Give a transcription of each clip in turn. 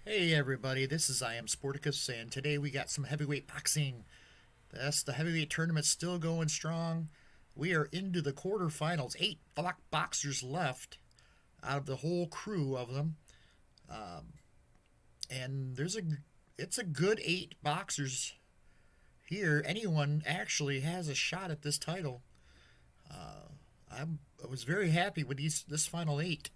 Hey everybody, this is I Am Sporticus, and today we got some heavyweight boxing. The heavyweight tournament still going strong. We are into the quarterfinals. 8 boxers left out of the whole crew of them, and it's a good 8 boxers here. Anyone actually has a shot at this title. I was very happy with this final 8.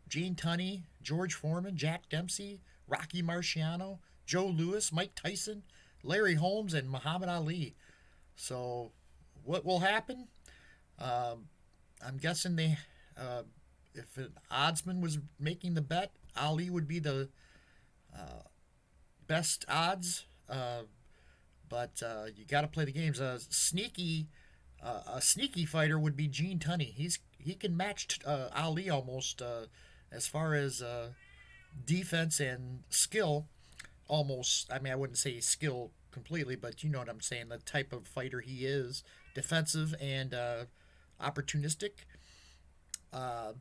Gene Tunney, George Foreman, Jack Dempsey, Rocky Marciano, Joe Louis, Mike Tyson, Larry Holmes, and Muhammad Ali. So, what will happen? I'm guessing if an oddsman was making the bet, Ali would be the best odds. But you got to play the games. A sneaky fighter would be Gene Tunney. He can match Ali almost. As far as defense and skill, almost. I mean, I wouldn't say skill completely, but you know what I'm saying. The type of fighter he is, defensive and opportunistic. But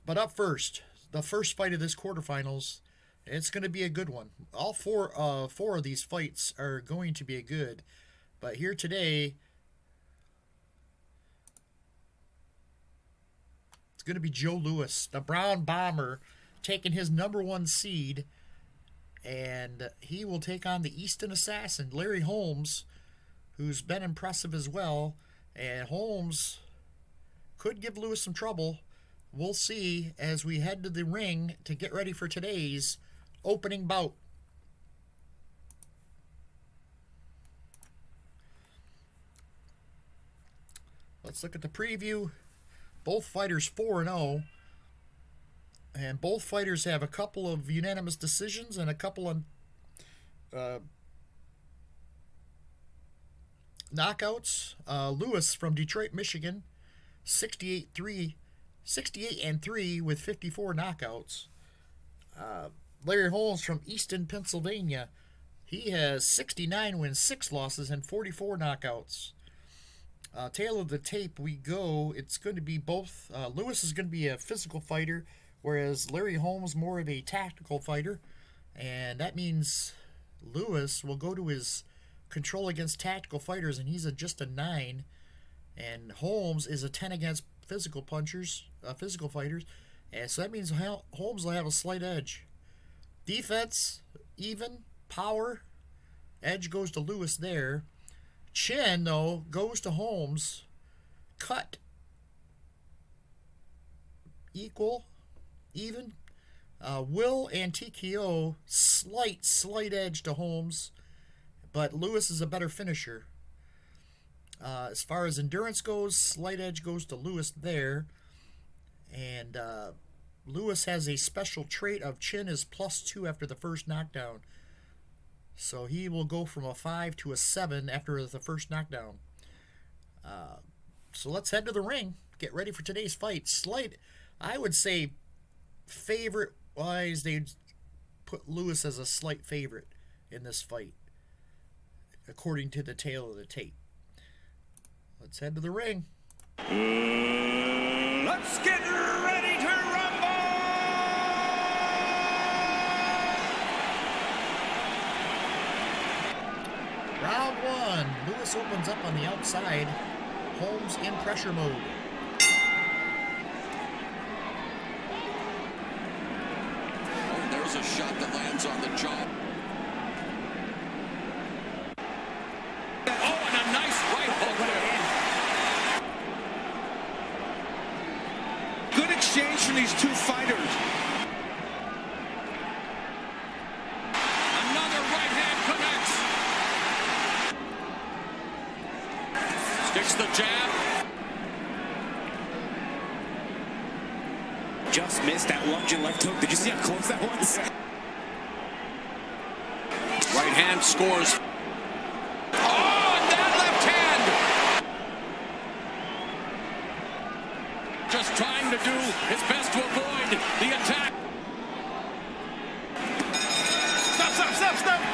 up first, the first fight of this quarterfinals, it's going to be a good one. All four of these fights are going to be a good. But here today, going to be Joe Louis, the Brown Bomber, taking his #1 seed, and he will take on the Easton Assassin, Larry Holmes, who's been impressive as well. And Holmes could give Louis some trouble. We'll see as we head to the ring to get ready for today's opening bout. Let's look at the preview. Both fighters 4-0, and both fighters have a couple of unanimous decisions and a couple of knockouts. Louis from Detroit, Michigan, 68-3 with 54 knockouts. Larry Holmes from Easton, Pennsylvania, he has 69 wins, 6 losses, and 44 knockouts. Tail of the tape we go. It's going to be both. Louis is going to be a physical fighter, whereas Larry Holmes more of a tactical fighter, and that means Louis will go to his control against tactical fighters, and he's just a 9, and Holmes is a 10 against physical fighters, and so that means Holmes will have a slight edge. Defense, even. Power, edge goes to Louis there. Chin, though, goes to Holmes. Cut, equal, even. Will and TKO, slight edge to Holmes, but Louis is a better finisher. As far as endurance goes, slight edge goes to Louis there. And Louis has a special trait of Chin is +2 after the first knockdown. So he will go from a 5 to a 7 after the first knockdown. So let's head to the ring. Get ready for today's fight. I would say, favorite-wise, they'd put Louis as a slight favorite in this fight, according to the tail of the tape. Let's head to the ring. Let's get ready to rumble! Round 1. Louis opens up on the outside. Holmes in pressure mode. Oh, there's a shot that lands on the jaw. Oh, and a nice right hook there. Good exchange from these two fighters. Another right hand connects. Sticks the jab. Just missed that lunging left hook. Did you see how close that was? Right hand scores. Oh, and that left hand. Just trying to do his best to avoid the attack.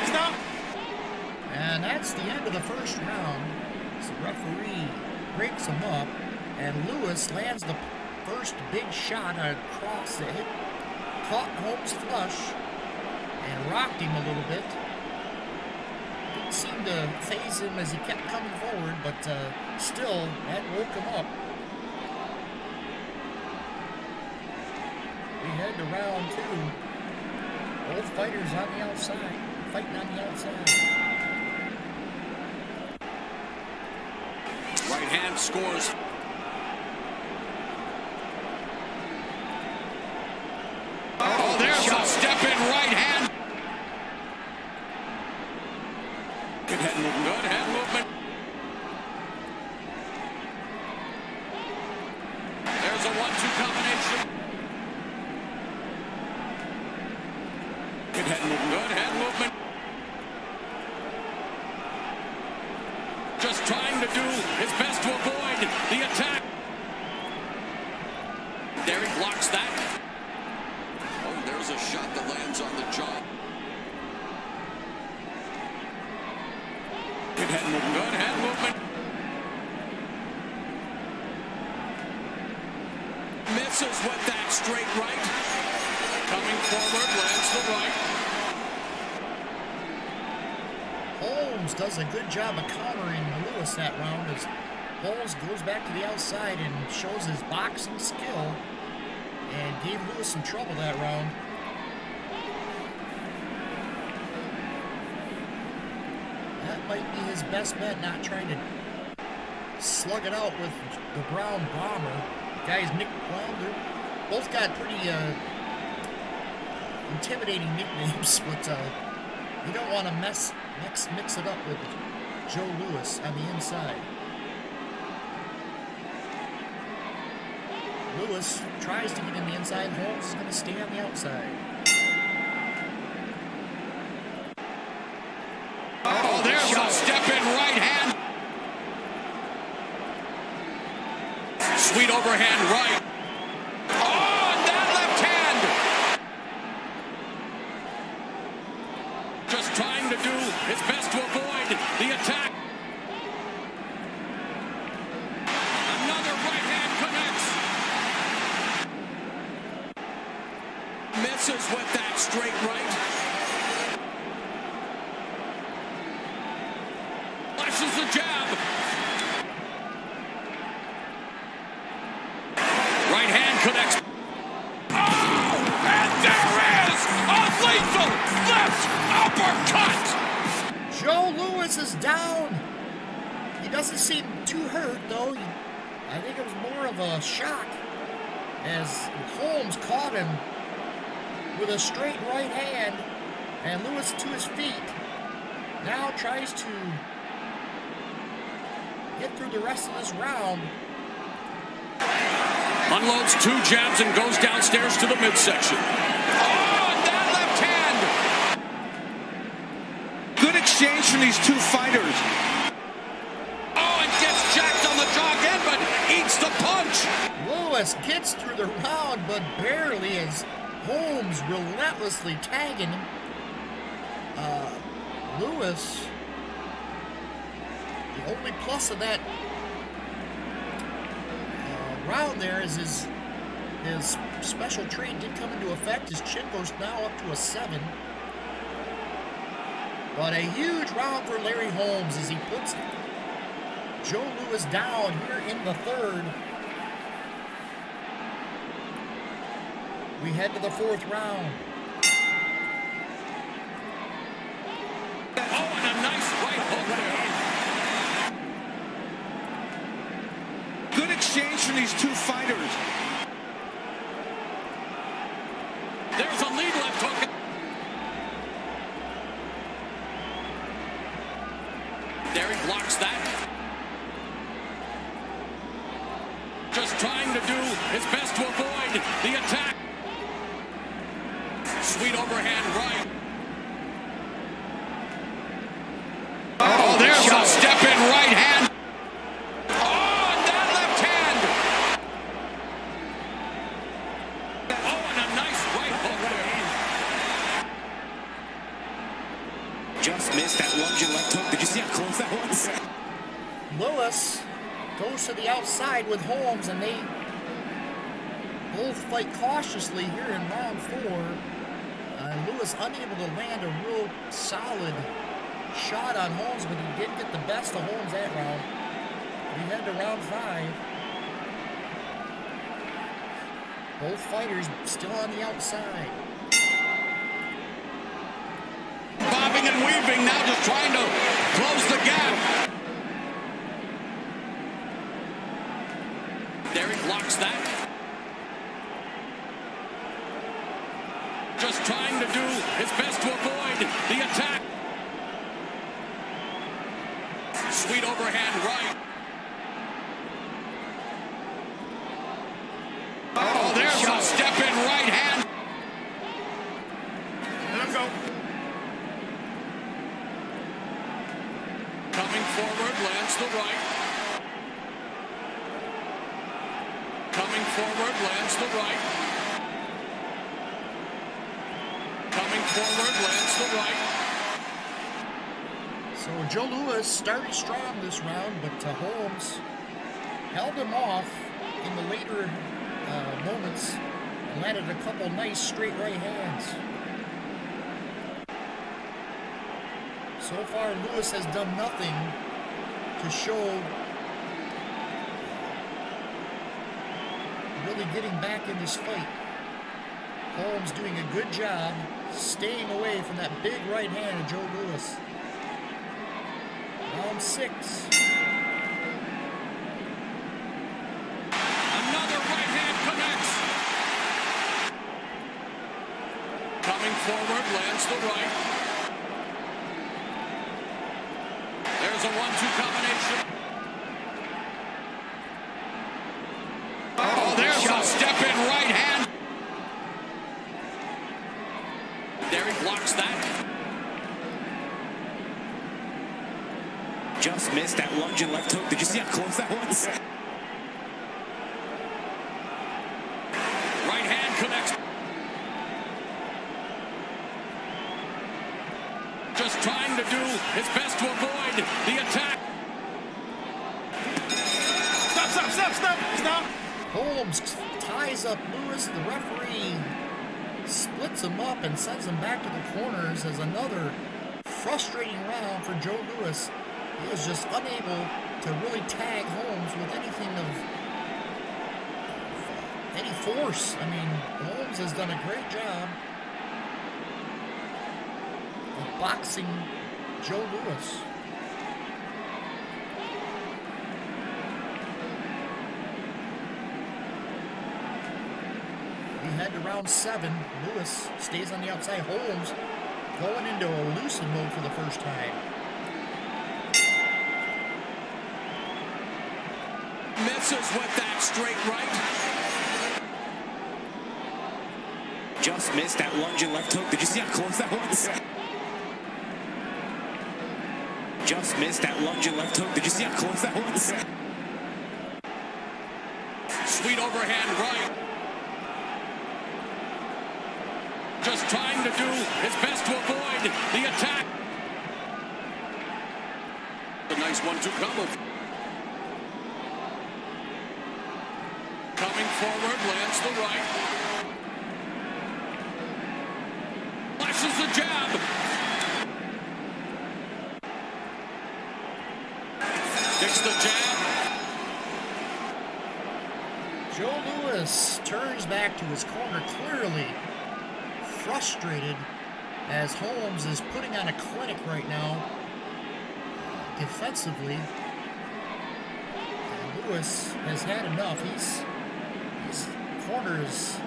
Stop. And that's the end of the first round. So the referee breaks him up, and Louis lands the first big shot across the hip caught Holmes flush and rocked him a little bit. Didn't seem to phase him as he kept coming forward, but still, that woke him up. We head to round 2. Both fighters on the outside, fighting on the outside. Right hand scores. Oh, there's a step in right hand. Good head movement. Good head movement. There's a 1-2 combination. Good head movement. Good head movement. Just trying to do his best to avoid the attack. There he blocks that. Oh, there's a shot that lands on the jaw. Good head movement. Good head movement. Misses with that straight right. Coming forward, lands the right. Holmes does a good job of countering Lewis that round as Holmes goes back to the outside and shows his boxing skill and gave Lewis some trouble that round. That might be his best bet, not trying to slug it out with the Brown Bomber. The guy's Nick Brown. Both got pretty intimidating nicknames, but you don't want to mix it up with Joe Louis on the inside. Lewis tries to get in the inside. Holmes is going to stay on the outside. Oh, there's a step in right hand. Sweet overhand right. Oh, and that left hand. Just trying to do his best to avoid the attack. Another right hand connects. Misses with that straight right. Flashes the jab. Right hand connects. Oh, and there is a lethal left uppercut. Joe Louis is down. He doesn't seem too hurt, though. I think it was more of a shock as Holmes caught him with a straight right hand, and Louis to his feet now tries to get through the rest of this round. Unloads 2 jabs and goes downstairs to the midsection. Oh, and that left hand. Good exchange from these two fighters. Oh, and gets jacked on the jaw again, but eats the punch. Louis gets through the round, but barely, as Holmes relentlessly tagging him. Louis, the only plus of that round there is his special trait did come into effect. His chin goes now up to a 7. But a huge round for Larry Holmes as he puts Joe Louis down here in the 3rd. We head to the 4th round. Oh, and a nice right hook there. Good exchange from these two fighters. There's a lead left hook. There he blocks that. Just trying to do his best to avoid the attack. Sweet overhand right. Oh, there's a step in right hand. Oh, and that left hand. Oh, and a nice right hook there. Just missed that lunging left hook. Did you see how close that was? Louis goes to the outside with Holmes, and they both fight cautiously here in round 4. Lewis unable to land a real solid shot on Holmes, but he did get the best of Holmes that round. We head to round 5. Both fighters still on the outside. Bobbing and weaving, now just trying to close the gap. Derek blocks that. Just trying to do his best to avoid the attack. Sweet overhand right. Oh, there's a step in right hand. Let him go. Coming forward, lands the right. Coming forward, lands the right. Coming forward, lands the right. So Joe Louis started strong this round, but Holmes held him off in the later moments and landed a couple nice straight right hands. So far, Louis has done nothing to show really getting back in this fight. Holmes doing a good job staying away from that big right hand of Joe Louis. Round 6. Another right hand connects. Coming forward, lands the right. There's a 1-2 combination. Oh, there's a step in right hand. Derek blocks that. Just missed that lunging left hook. Did you see how close that was? Right hand connects. Just trying to do his best to avoid the attack. Stop. Holmes ties up Louis. The referee splits him up and sends him back to the corners as another frustrating round for Joe Louis. He is just unable to really tag Holmes with anything of any force. I mean, Holmes has done a great job of boxing Joe Louis. We head to round 7. Louis stays on the outside. Holmes going into elusive mode for the first time. Misses with that straight right. Just missed that lunging left hook. Did you see how close that was? Just missed that lunging left hook. Did you see how close that was? Sweet overhand right. Just trying to do his best to avoid the attack. A nice 1-2 combo. Coming forward, lands the right. Flashes the jab. Sticks the jab. Joe Louis turns back to his corner, clearly frustrated as Holmes is putting on a clinic right now defensively. And Louis has had enough. His corner is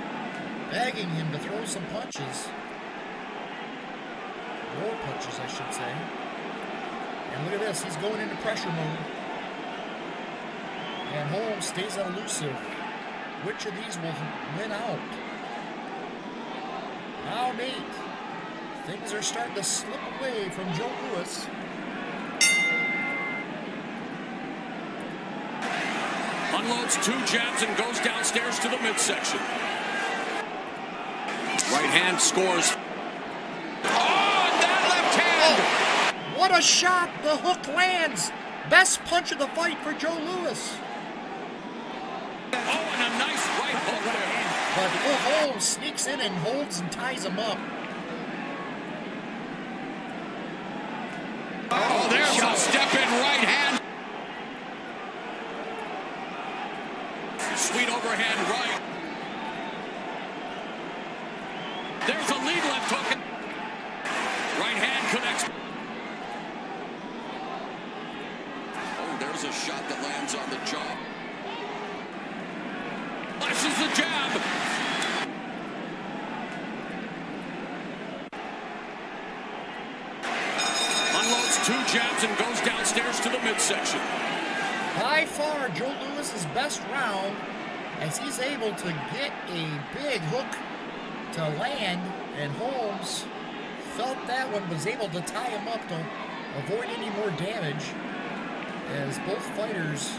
begging him to throw some punches. More punches, I should say. And look at this, he's going into pressure mode. And Holmes stays elusive. Which of these will win out? Round 8. Things are starting to slip away from Joe Louis. Unloads 2 jabs and goes downstairs to the midsection. Right hand scores. Oh, that left hand! Oh, what a shot! The hook lands. Best punch of the fight for Joe Louis. Oh, and a nice right hook there. but Will Holmes sneaks in and holds and ties him up. Oh, there's a step-in right hand. Sweet overhand right. There's a lead left hook. Right hand connects. Oh, there's a shot that lands on the jaw. Flashes the jab. Unloads 2 jabs and goes downstairs to the midsection. By far, Joe Louis's best round, as he's able to get a big hook to land, and Holmes felt that one, was able to tie him up to avoid any more damage, as both fighters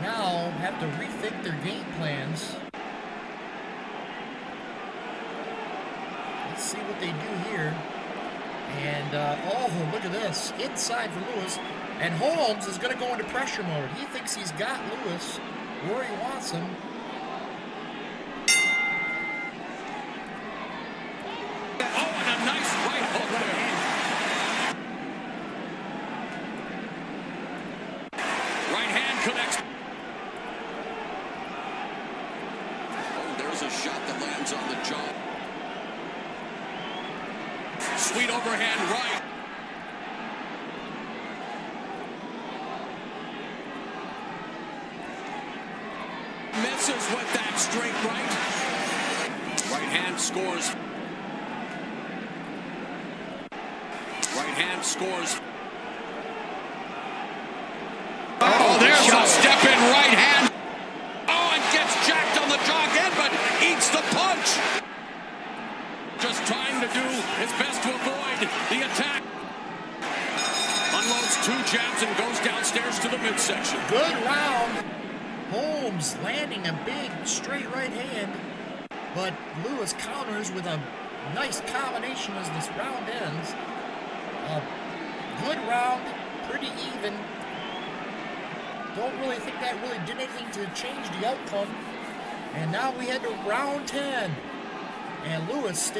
now have to rethink their game plans. Let's see what they do here. And, oh, look at this. Inside for Louis. And Holmes is going to go into pressure mode. He thinks he's got Louis where he wants him. Oh, and a nice right hook there. Right hand connects. Oh, there's a shot that lands on the jaw. Sweet overhand right. Misses with that straight right. Right hand scores. Right hand scores. Oh, there's a step-in right hand. Oh, and gets jacked on the jaw again, but eats the punch. Just trying to do his best to avoid the attack. Unloads 2 jabs and goes downstairs to the midsection. Good round. Holmes landing a big straight right hand, but Louis counters with a nice combination as this round ends. A good round, pretty even. Don't really think that really did anything to change the outcome. And now we head to round 10. And Louis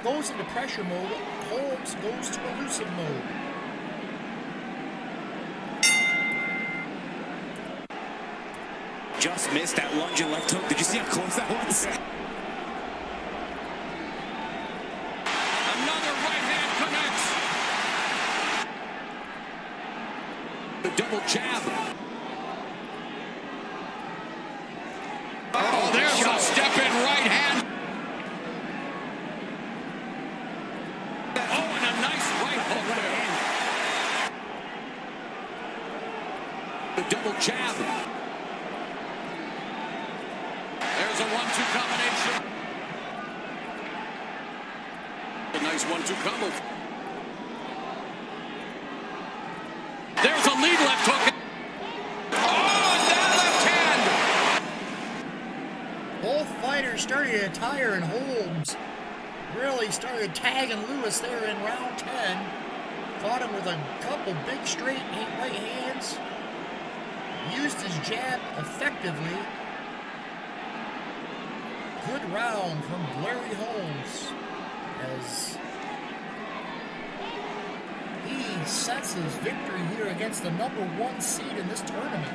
goes into pressure mode. Holmes goes to elusive mode. Just missed that lunging left hook. Did you see how close that was? Another right hand connects. The double jab. Oh, there's a step-in right hand. Oh, and a nice right hook there. The double jab. There's a 1-2 combination. A nice 1-2 combo. There's a lead left hook. Oh, that left hand. Both fighters started to tire, and Holmes really started tagging Louis there in round 10. Caught him with a couple big straight right hands. Used his jab effectively. Good round from Larry Holmes as he sets his victory here against the #1 seed in this tournament.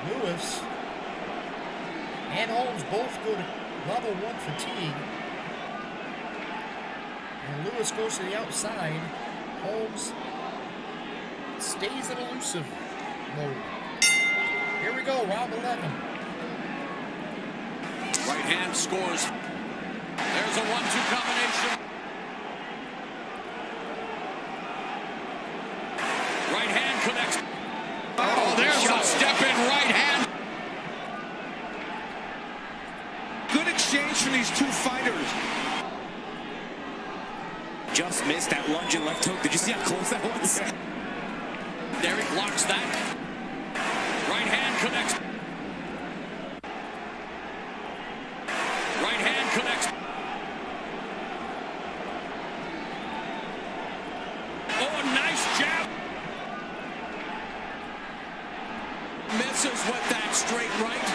Louis and Holmes both go to level 1 fatigue. And Louis goes to the outside. Holmes stays in elusive mode. Here we go, round 11. Right hand scores. There's a 1-2 combination. Right hand connects. Oh, there's a step-in right hand. Good exchange from these two fighters. Just missed that lunging left hook. Did you see how close that was? Derek blocks that. Right hand connects. Right hand connects. Oh, a nice jab. straight right.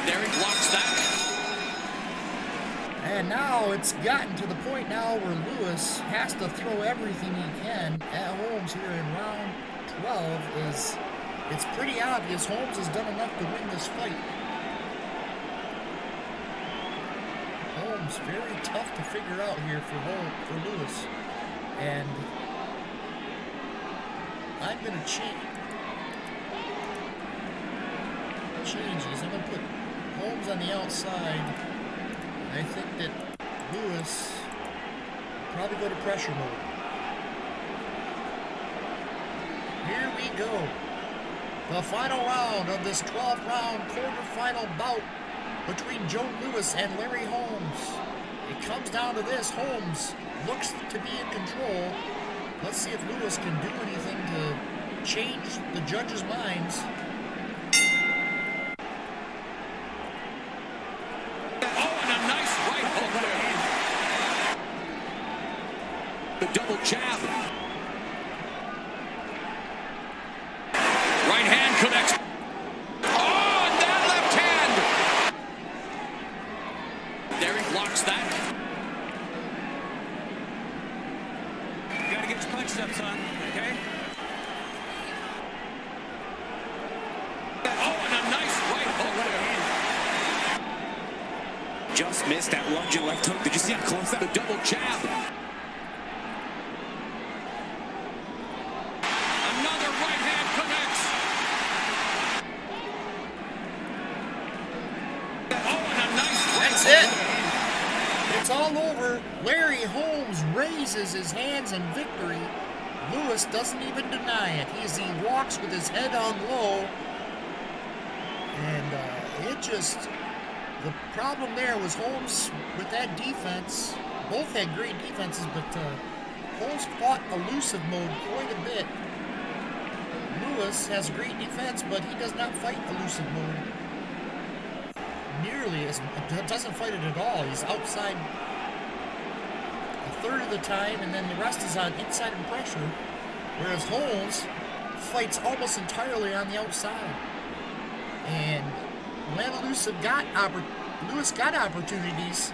There he blocks that. And now it's gotten to the point now where Lewis has to throw everything he can at Holmes here in round 12. It's pretty obvious Holmes has done enough to win this fight. Holmes very tough to figure out here for Lewis. And I'm going to change these. I'm going to put Holmes on the outside. I think that Lewis will probably go to pressure mode. Here we go. The final round of this 12th round quarterfinal bout between Joe Lewis and Larry Holmes. It comes down to this. Holmes looks to be in control. Let's see if Lewis can do anything to change the judges' minds. The double jab. Right hand connects. Oh, and that left hand. There he blocks that. You gotta get your punches up, son. Okay? Oh, and a nice right hook. Just missed that lunging left hook. Did you see how close that? The double jab. It's all over. Larry Holmes raises his hands in victory. Lewis doesn't even deny it. He walks with his head on low. And the problem there was Holmes with that defense. Both had great defenses, but Holmes fought elusive mode quite a bit. Lewis has great defense, but he does not fight elusive mode nearly as doesn't fight it at all. He's outside a third of the time, and then the rest is on inside and pressure, whereas Holmes fights almost entirely on the outside. And when Lewis got opportunities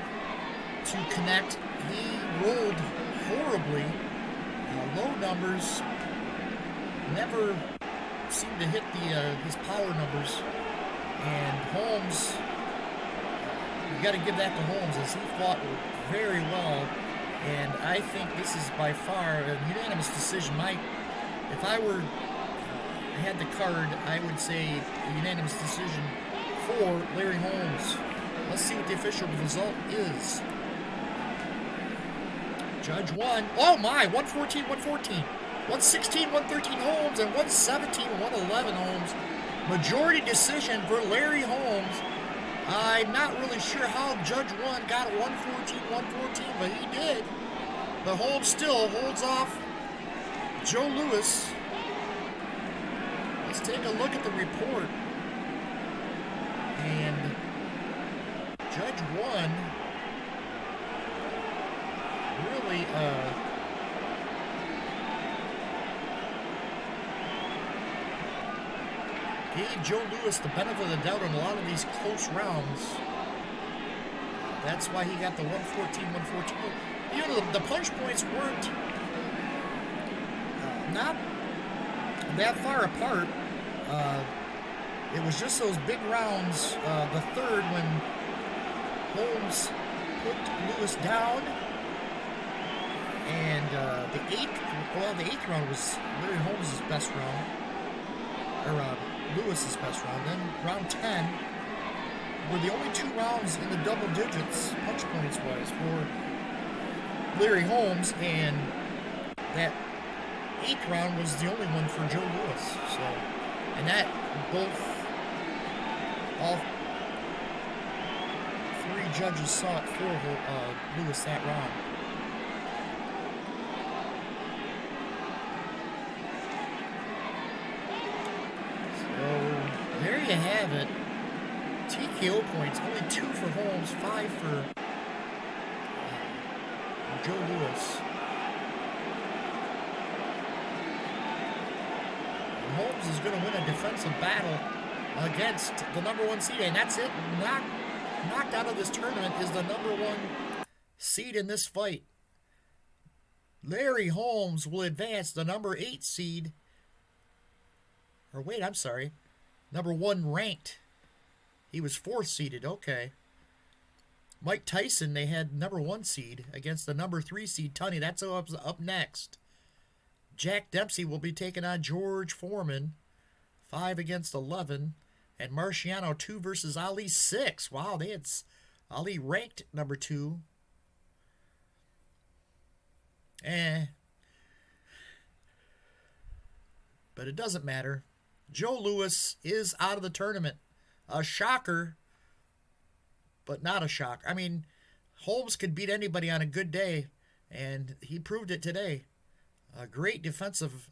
to connect, he rolled horribly. Low numbers never seemed to hit his power numbers, and Holmes, you got to give that to Holmes, as he fought very well, and I think this is by far a unanimous decision. If I had the card, I would say a unanimous decision for Larry Holmes. Let's see what the official result is. Judge 1. Oh my, 114, 114. 116, 113 Holmes, and 117, 111 Holmes. Majority decision for Larry Holmes. I'm not really sure how Judge 1 got 114, 114, but he did. But Holmes still holds off Joe Lewis. Let's take a look at the report. And Judge 1 really gave Joe Lewis the benefit of the doubt on a lot of these close rounds. That's why he got the 114, 114. You know, the punch points weren't not that far apart. It was just those big rounds, the third when Holmes put Lewis down, and the eighth round was Larry Holmes' best round, or Lewis's best round. Then round 10 were the only two rounds in the double digits punch points wise for Larry Holmes, and that eighth round was the only one for Joe Lewis. So, and that all three judges saw it for Lewis that round. There you have it. TKO points, only 2 for Holmes, 5 for Joe Lewis. And Holmes is going to win a defensive battle against the number 1 seed, and that's it. Knocked out of this tournament is the number 1 seed in this fight. Larry Holmes will advance the number 8 seed. Or wait, I'm sorry. Number 1 ranked. He was 4th seeded. Okay. Mike Tyson, they had number 1 seed against the number 3 seed Tunney. That's up next. Jack Dempsey will be taking on George Foreman. 5 against 11. And Marciano 2 versus Ali 6. Wow, they had Ali ranked number 2. But it doesn't matter. Joe Louis is out of the tournament. A shocker, but not a shock. I mean, Holmes could beat anybody on a good day, and he proved it today. A great defensive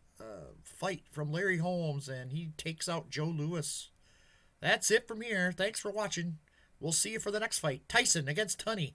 fight from Larry Holmes, and he takes out Joe Louis. That's it from here. Thanks for watching. We'll see you for the next fight. Tyson against Tunney.